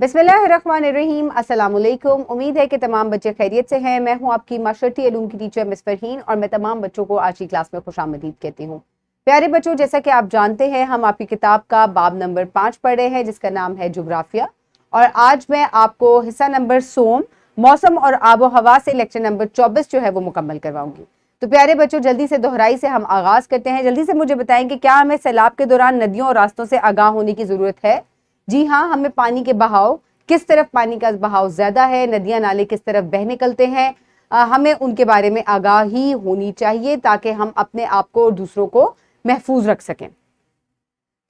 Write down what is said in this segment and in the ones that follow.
बिस्मिल्लाहिर्रहमानिर्रहीम। अस्सलाम वालेकुम। उम्मीद है कि तमाम बच्चे खैरियत से हैं। मैं हूं आपकी माशरती उलूम की टीचर मिस फरहीन और मैं तमाम बच्चों को आज की क्लास में खुशामदीद कहती हूं। प्यारे बच्चों, जैसा कि आप जानते हैं हम आपकी किताब का बाब नंबर 5 पढ़ रहे हैं जिसका नाम है जोग्राफिया, और आज मैं आपको हिस्सा नंबर सोम मौसम और आबो हवा से लेक्चर नंबर 24 जो है वो मुकम्मल करवाऊंगी। तो प्यारे बच्चों, जल्दी से दोहराई से हम आगाज करते हैं। जल्दी से मुझे बताएं कि क्या हमें सैलाब के दौरान नदियों और रास्तों से आगाह होने की जरूरत है? जी हाँ, हमें पानी के बहाव, किस तरफ पानी का बहाव ज्यादा है, नदियां नाले किस तरफ बह निकलते हैं, हमें उनके बारे में आगाही होनी चाहिए ताकि हम अपने आप को और दूसरों को महफूज रख सकें।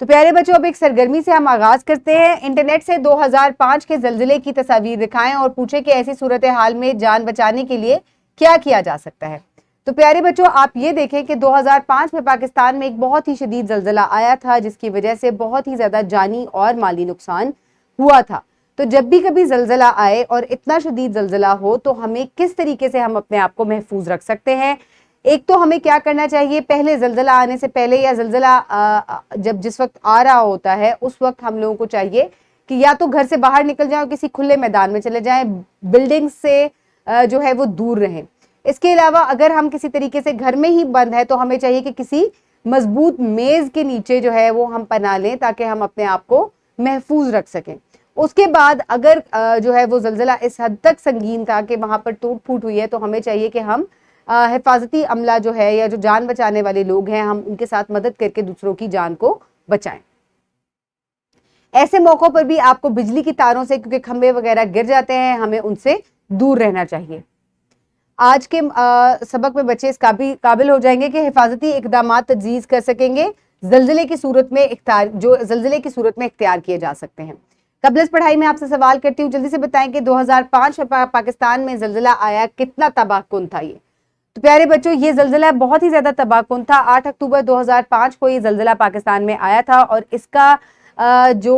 तो प्यारे बच्चों, अब एक सरगर्मी से हम आगाज करते हैं। इंटरनेट से 2005 के जलजिले की तस्वीर दिखाएं और पूछे कि ऐसी सूरत हाल में जान बचाने के लिए क्या किया जा सकता है। तो प्यारे बच्चों, आप ये देखें कि 2005 में पाकिस्तान में एक बहुत ही शदीद जलजिला आया था जिसकी वजह से बहुत ही ज्यादा जानी और माली नुकसान हुआ था। तो जब भी कभी जलजिला आए और इतना शदीद जलजिला हो तो हमें किस तरीके से हम अपने आप को महफूज रख सकते हैं। एक तो हमें क्या करना चाहिए, पहले जलजिला आने से पहले या जलजिला जब जिस वक्त आ रहा होता है उस वक्त हम लोगों को चाहिए कि या तो घर से बाहर निकल जाएं, किसी खुले मैदान में चले जाएं, बिल्डिंग से जो है वो दूर रहें। इसके अलावा अगर हम किसी तरीके से घर में ही बंद है तो हमें चाहिए कि किसी मजबूत मेज के नीचे जो है वो हम पनाह लें ताकि हम अपने आप को महफूज रख सकें। उसके बाद अगर जो है वो जलजिला इस हद तक संगीन था कि वहां पर टूट फूट हुई है तो हमें चाहिए कि हम हिफाजती अमला जो है या जो जान बचाने वाले लोग हैं हम उनके साथ मदद करके दूसरों की जान को बचाएं। ऐसे मौकों पर भी आपको बिजली की तारों से, क्योंकि खंभे वगैरह गिर जाते हैं, हमें उनसे दूर रहना चाहिए। आज के सबक में बच्चे इस काबिल हो जाएंगे कि हिफाजती इकदाम तजवीज़ कर सकेंगे जलजिले की सूरत में इख्तियार किए जा सकते हैं। कबल इस पढ़ाई में आपसे सवाल करती हूँ, जल्दी से बताएं कि 2005 में पाकिस्तान में जलजिला आया, कितना तबाहकुन था ये? तो प्यारे बच्चों, ये जलजिला बहुत ही ज्यादा तबाहकुन था। 8 अक्टूबर 2005 को ये जलजिला पाकिस्तान में आया था और इसका जो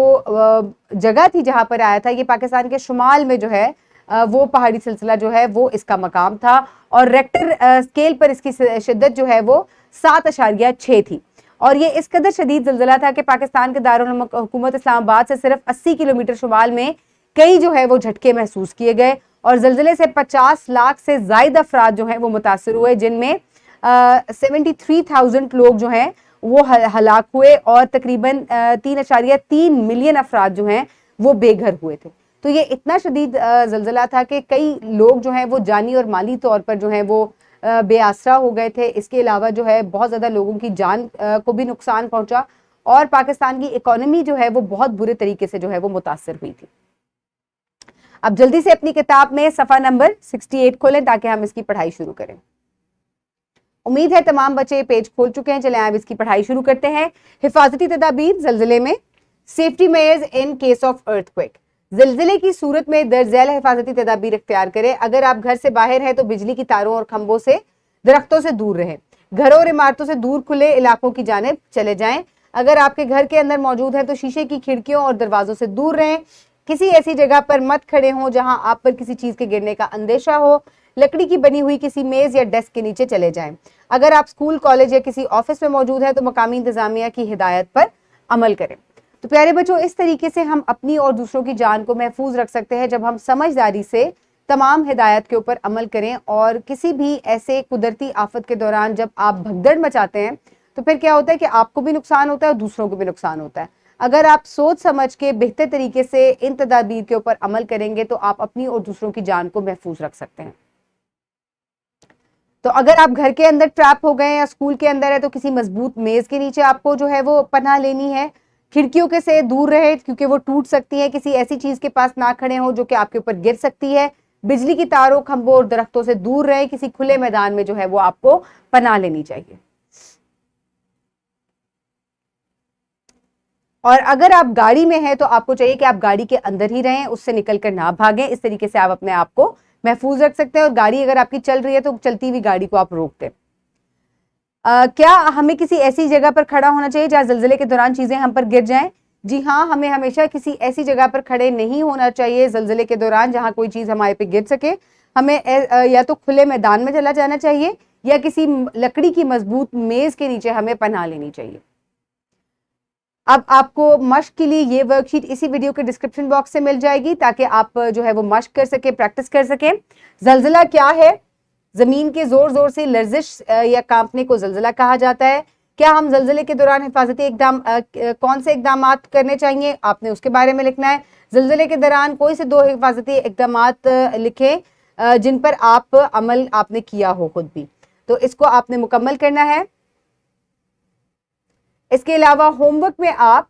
जगह थी जहां पर आया था ये पाकिस्तान के शुमाल में जो है वो पहाड़ी सिलसिला जो है वो इसका मकाम था और रेक्टर स्केल पर इसकी शिद्दत जो है वो 7.6 थी। और ये इस कदर शदीद जलजिला था कि पाकिस्तान के दारुल हुकूमत इस्लामाबाद से सिर्फ 80 किलोमीटर शुमाल में कई जो है वो झटके महसूस किए गए और जलजिले से 50 लाख से ज्यादा अफराद जो हैं वो मुतासर हुए, जिनमें 73,000 लोग जो हैं वो हलाक हुए और तकरीबन 3.3 मिलियन अफराद जो हैं वो बेघर हुए थे। तो ये इतना शदीद जलजिला था कि कई लोग जो हैं वो जानी और माली तौर पर जो हैं वो बेआसरा हो गए थे। इसके अलावा जो है बहुत ज़्यादा लोगों की जान को भी नुकसान पहुंचा और पाकिस्तान की इकोनॉमी जो है वो बहुत बुरे तरीके से जो है वो मुतासर हुई थी। अब जल्दी से अपनी किताब में सफ़ा नंबर 68 खोलें ताकि हम इसकी पढ़ाई शुरू करें। उम्मीद है तमाम बच्चे पेज खोल चुके हैं। चलें अब इसकी पढ़ाई शुरू करते हैं। हिफाजती तदाबीर जलजिले में, safety measures in case of earthquake. जलजिले की सूरत में दर्ज झैल हिफाजती तदाबीर इख्तियार करें। अगर आप घर से बाहर हैं तो बिजली की तारों और खंभों से, दरख्तों से दूर रहें। घरों और इमारतों से दूर खुले इलाकों की जानिब चले जाएं। अगर आपके घर के अंदर मौजूद है तो शीशे की खिड़कियों और दरवाजों से दूर रहें। किसी ऐसी जगह पर मत खड़े हों जहां आप पर किसी चीज के गिरने का अंदेशा हो। लकड़ी की बनी हुई किसी मेज या डेस्क के नीचे चले जाएं। अगर आप स्कूल, कॉलेज या किसी ऑफिस में मौजूद है तो मकामी इंतजामिया की हिदायत पर अमल करें। तो प्यारे बच्चों, इस तरीके से हम अपनी और दूसरों की जान को महफूज रख सकते हैं जब हम समझदारी से तमाम हिदायत के ऊपर अमल करें। और किसी भी ऐसे कुदरती आफत के दौरान जब आप भगदड़ मचाते हैं तो फिर क्या होता है कि आपको भी नुकसान होता है और दूसरों को भी नुकसान होता है। अगर आप सोच समझ के बेहतर तरीके से इन तदाबीर के ऊपर अमल करेंगे तो आप अपनी और दूसरों की जान को महफूज रख सकते हैं। तो अगर आप घर के अंदर ट्रैप हो गए या स्कूल के अंदर है तो किसी मजबूत मेज के नीचे आपको जो है वो पनाह लेनी है। खिड़कियों के से दूर रहे क्योंकि वो टूट सकती है। किसी ऐसी चीज के पास ना खड़े हो जो कि आपके ऊपर गिर सकती है। बिजली की तारों, खंभों और दरख्तों से दूर रहे। किसी खुले मैदान में जो है वो आपको पनाह लेनी चाहिए। और अगर आप गाड़ी में हैं तो आपको चाहिए कि आप गाड़ी के अंदर ही रहें, उससे निकलकर ना भागें। इस तरीके से आप अपने आप को महफूज रख सकते हैं। और गाड़ी अगर आपकी चल रही है तो चलती हुई गाड़ी को आप रोक दें। क्या हमें किसी ऐसी जगह पर खड़ा होना चाहिए जहां जलजिले के दौरान चीजें हम पर गिर जाएं? जी हाँ, हमें हमेशा किसी ऐसी जगह पर खड़े नहीं होना चाहिए जलजिले के दौरान जहां कोई चीज हमारे पे गिर सके। हमें या तो खुले मैदान में चला जाना चाहिए या किसी लकड़ी की मजबूत मेज के नीचे हमें पनाह लेनी चाहिए। اب آپ کو مشق کے لیے یہ ورک شیٹ اسی ویڈیو کے ڈسکرپشن باکس سے مل جائے گی تاکہ آپ جو ہے وہ مشق کر سکیں، پریکٹس کر سکیں۔ زلزلہ کیا ہے؟ زمین کے زور زور سے لرزش یا کانپنے کو زلزلہ کہا جاتا ہے۔ کیا ہم زلزلے کے دوران حفاظتی کون سے اقدامات کرنے چاہیے؟ آپ نے اس کے بارے میں لکھنا ہے۔ زلزلے کے دوران کوئی سے 2 حفاظتی اقدامات لکھیں جن پر عمل آپ نے کیا ہو خود بھی، تو اس کو آپ نے مکمل کرنا ہے۔ اس کے علاوہ ہوم ورک میں آپ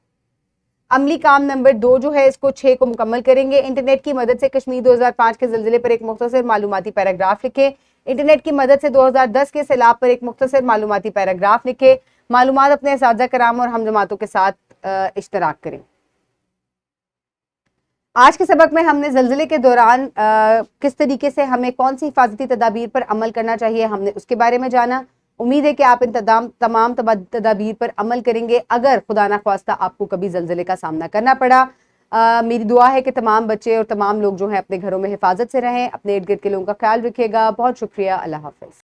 عملی کام نمبر 2 جو ہے اس کو 6 کو مکمل کریں گے۔ انٹرنیٹ کی مدد سے کشمیر 2005 کے زلزلے پر ایک مختصر معلوماتی پیراگراف لکھیں۔ انٹرنیٹ کی مدد سے 2010 کے سیلاب پر ایک مختصر معلوماتی پیراگراف لکھیں۔ معلومات اپنے اساتذہ کرام اور ہم جماعتوں کے ساتھ اشتراک کریں۔ آج کے سبق میں ہم نے زلزلے کے دوران کس طریقے سے ہمیں کون سی حفاظتی تدابیر پر عمل کرنا چاہیے، ہم نے اس کے بارے میں جانا۔ امید ہے کہ آپ ان تمام تدابیر پر عمل کریں گے اگر خدا نخواستہ آپ کو کبھی زلزلے کا سامنا کرنا پڑا۔ میری دعا ہے کہ تمام بچے اور تمام لوگ جو ہیں اپنے گھروں میں حفاظت سے رہیں، اپنے ارد گرد کے لوگوں کا خیال رکھیے گا۔ بہت شکریہ، اللہ حافظ۔